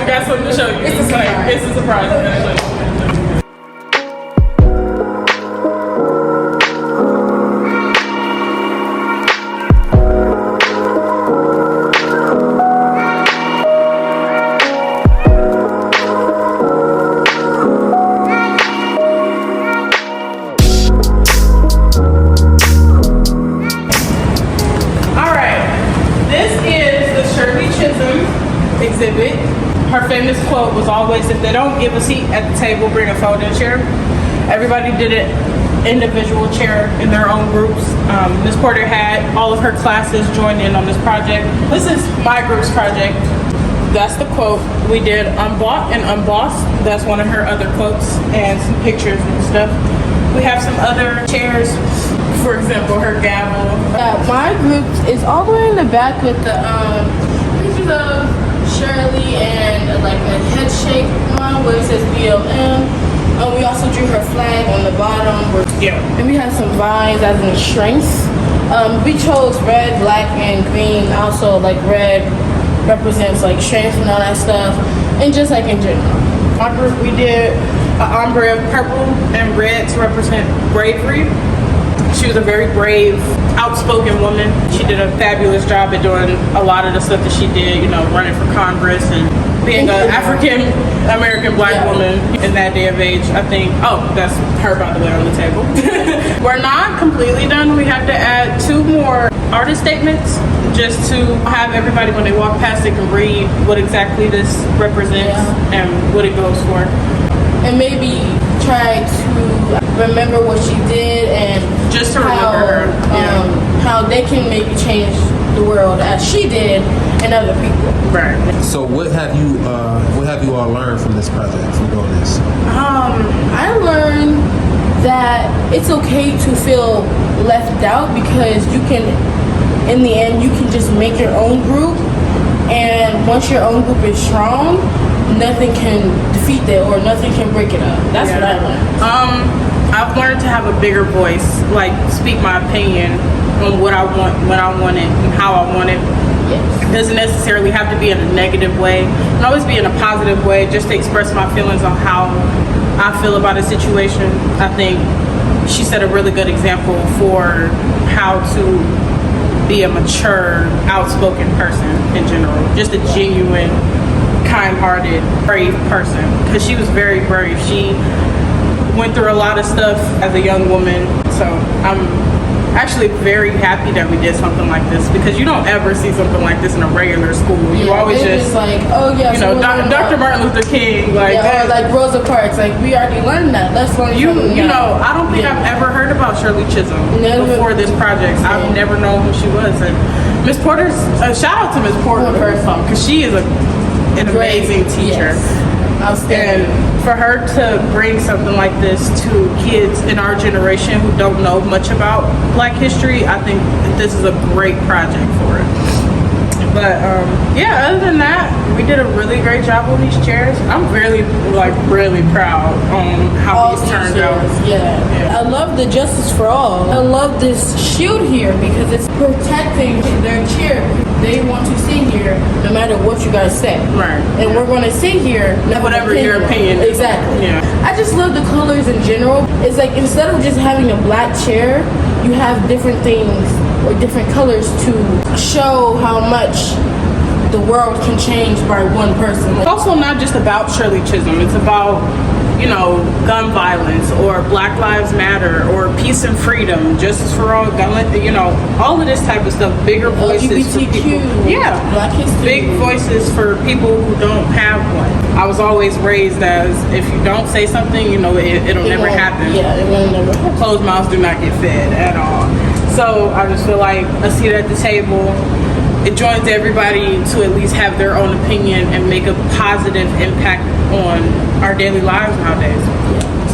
we got something to show you. It's a surprise. Exhibit. Her famous quote was always, if they don't give a seat at the table, bring a folding chair. Everybody did an individual chair in their own groups. Ms. Porter had all of her classes join in on this project. This is my group's project. That's the quote. We did unbought and unbossed. That's one of her other quotes and some pictures and stuff. We have some other chairs. For example, her gavel. My group is all the way in the back with the pictures of Shirley and like a head shake one where it says BLM. We also drew her flag on the bottom. And we had some vines as in strengths. We chose red, black, and green. Also, like red represents like strength and all that stuff, and just like in general. My group, we did an ombre of purple and red to represent bravery. She was a very brave, outspoken woman. She did a fabulous job at doing a lot of the stuff that she did, you know, running for Congress and being an African-American black woman in that day of age. I think, that's her, by the way, on the table. We're not completely done. We have to add 2 more artist statements just to have everybody, when they walk past, they can read what exactly this represents and what it goes for. And maybe try to remember what she did and just to remember her. How they can maybe change the world as she did and other people. Right. So what have you all learned from this project, from doing this? I learned that it's okay to feel left out, because you can, in the end, you can just make your own group, and once your own group is strong, nothing can defeat it or nothing can break it up. That's what I learned. I've learned to have a bigger voice, like speak my opinion on what I want, when I want it, and how I want it. Yes. It doesn't necessarily have to be in a negative way. It can always be in a positive way, just to express my feelings on how I feel about a situation. I think she set a really good example for how to be a mature, outspoken person in general. Just a genuine, kind-hearted, brave person. Because she was very brave. She went through a lot of stuff as a young woman. So I'm actually very happy that we did something like this, because you don't ever see something like this in a regular school. You always just like, Dr. Martin Luther King, or like Rosa Parks. Like, we already learned that. Let's learn something. You know, I don't think I've ever heard about Shirley Chisholm before this project. I've never known who she was. And Miss Porter's shout out to Miss Porter because she is an amazing teacher. And for her to bring something like this to kids in our generation who don't know much about Black history, I think this is a great project for it. But other than that, we did a really great job on these chairs. I'm really proud on how these turned out. I love the Justice for All. I love this shield here because it's protecting their chair. They want to sit here no matter what you guys say. Right. And we're going to sit here. Whatever your opinion is. Exactly. Yeah. I just love the colors in general. It's like, instead of just having a black chair, you have different things or different colors to show how much the world can change by one person. It's also not just about Shirley Chisholm. It's about, gun violence or Black Lives Matter or peace and freedom, justice for all, all of this type of stuff. Bigger voices for people. Yeah. Black history. Big voices for people who don't have one. I was always raised as, if you don't say something, it'll never happen. Yeah, it will never happen. Closed mouths do not get fed at all. So I just feel like a seat at the table, it joins everybody to at least have their own opinion and make a positive impact on our daily lives nowadays.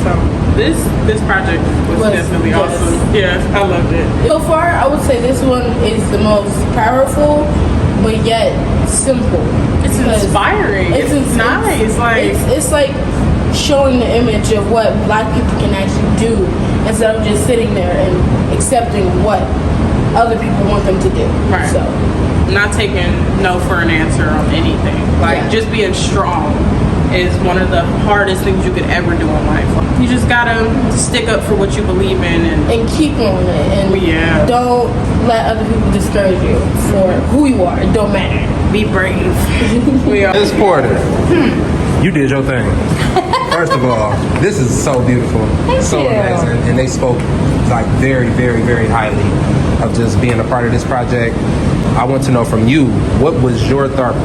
So this project was definitely awesome. Yeah, I loved it. So far, I would say this one is the most powerful, but yet simple. It's inspiring. It's nice. It's like showing the image of what Black people can actually do, instead of just sitting there and accepting what other people want them to do. Right. So Not taking no for an answer on anything. Like, Yeah. just being strong is one of the hardest things you could ever do in life. You just gotta stick up for what you believe in and keep on it, and Yeah. don't let other people discourage you for who you are. It don't matter. be brave. We are. Ms. Porter, you did your thing. First of all, this is so beautiful, so you. amazing, and they spoke like very, very, very highly of just being a part of this project. I want to know from you, what was your thought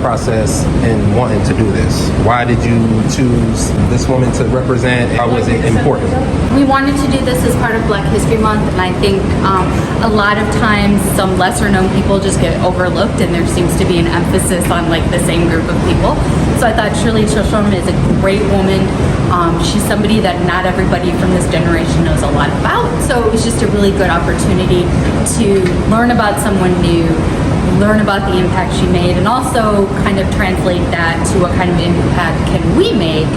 process in wanting to do this? Why did you choose this woman to represent? How was it important? We wanted to do this as part of Black History Month, and I think a lot of times some lesser known people just get overlooked, and there seems to be an emphasis on like the same group of people. So I thought Shirley Chisholm is a great woman. She's somebody that not everybody from this generation knows a lot about. So it was just a really good opportunity to learn about someone new, learn about the impact she made, and also kind of translate that to what kind of impact can we make,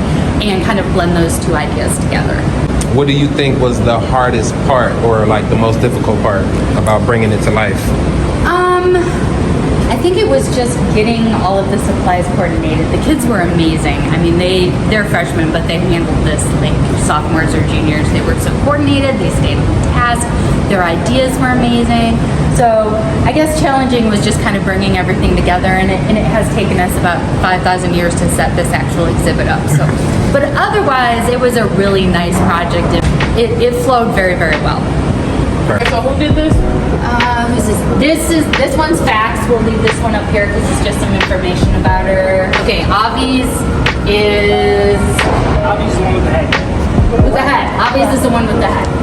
and kind of blend those two ideas together. What do you think was the hardest part, or like the most difficult part about bringing it to life? I think it was just getting all of the supplies coordinated. The kids were amazing. I mean, they're freshmen, but they handled this like sophomores or juniors. They were so coordinated. They stayed on task. Their ideas were amazing. So I guess challenging was just kind of bringing everything together, and it has taken us about 5,000 years to set this actual exhibit up. So, but otherwise, it was a really nice project. It flowed very, very well. So who did this? This one's facts. We'll leave this one up here because it's just some information about her. Okay, Avi's is I'll be the one with the head. with the head. Avi's is the one with the head.